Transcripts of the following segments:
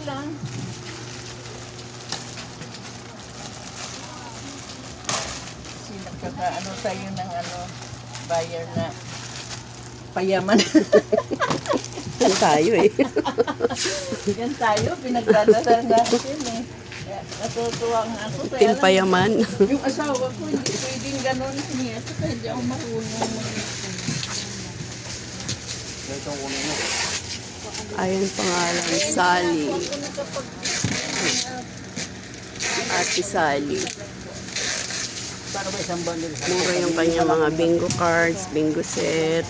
lang. Ano tayo ng buyer na payaman. Yan tayo eh. Yan tayo, pinagdadala natin eh. Natutuwa nga ako. Team payaman. Yung asawa ko, hindi pwedeng ganon niya. Kaya hindi ako marunong. Ayan pangalan, Sally. Ate Sally. Mura yung kanya mga bingo cards, bingo set,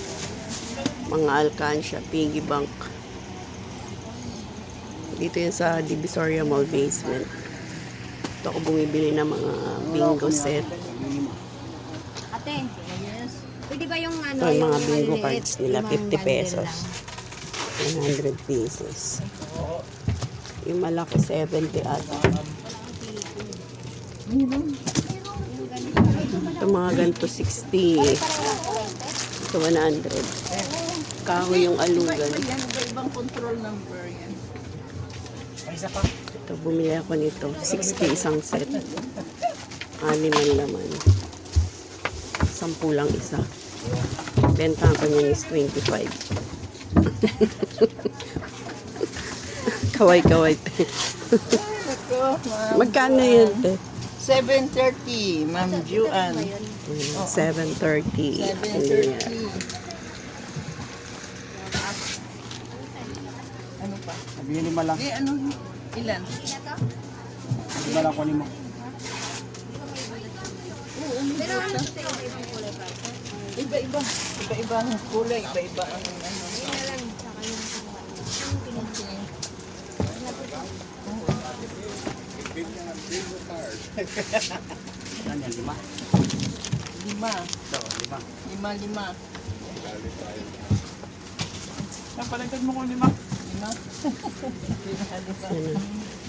mga alkansya, piggy bank. Dito yun sa Divisoria Mall basement. Ito ako bumibili ng mga bingo set. Ate, pwede ba yung Ito yung mga bingo cards nila, 50 pesos. 100 pieces. Yung malaki, 70 ata. Ito mga ganito, 60. Ito, 100. Kahoy yung alugan. Ibang control number yan. Ito, bumili ako nito. 60 isang set. 6 ang laman. 10 lang isa. Benta ko niyan is 25. Kaway-kaway. Magkano yun, te? 7:30, Ma'am Juan. 7:30. 7:30. Ano pa? Sabihin 5 lang. Ilan? 5 lang kunin mo. Iba-iba. Iba-iba ang kulay. Iba-iba ang Yan, 5. 5. Ito, 5. 5. Yan, palagtad mo ko 5. 5. Ano,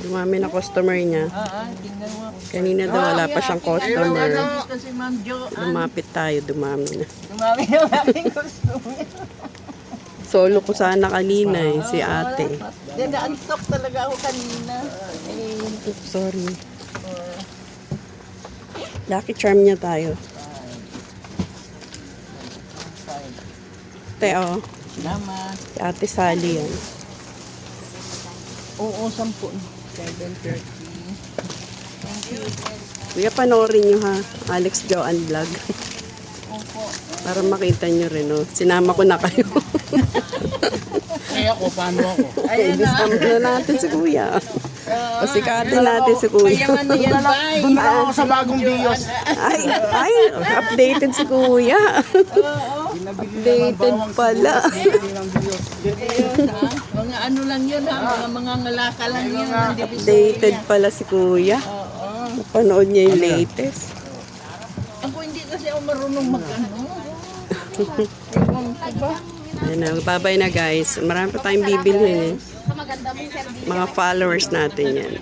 dumami na customer niya. Tingnan mo. Kanina daw wala pa siyang customer. Kasi Ma'am Joan. Lumapit tayo, dumami na. Dumami na aming customer. Solo ko sana kanina eh, si ate. Nag-unstock talaga ako kanina. Oops, sorry. Lucky charm niya tayo. Te, oh. Salamat. Si ate Sally yan. Oo, 10. 7:30. Kuya, panoorin nyo ha. Alex Joan Vlog. Opo. Para makita nyo rin, oh. Sinama ko na kayo. Eh ako, paano ako? Ayan na. Discount na natin si kuya. Pasikatin natin si kuya. Payaman na yan, bye. Doon na lang ako sa bagong bios. Ay, updated si kuya. Updated pala. Ng bios. Ayun, ha? Mga ano lang yun, ha? Mga ngalaka lang yun. Updated pala si kuya. Oo. Panood niya yung latest. Ako hindi kasi ako marunong mag-ano. Ewan ko ba? Ayan na, bye-bye na guys. Marami pa tayong bibilhin eh. Mga followers natin yan.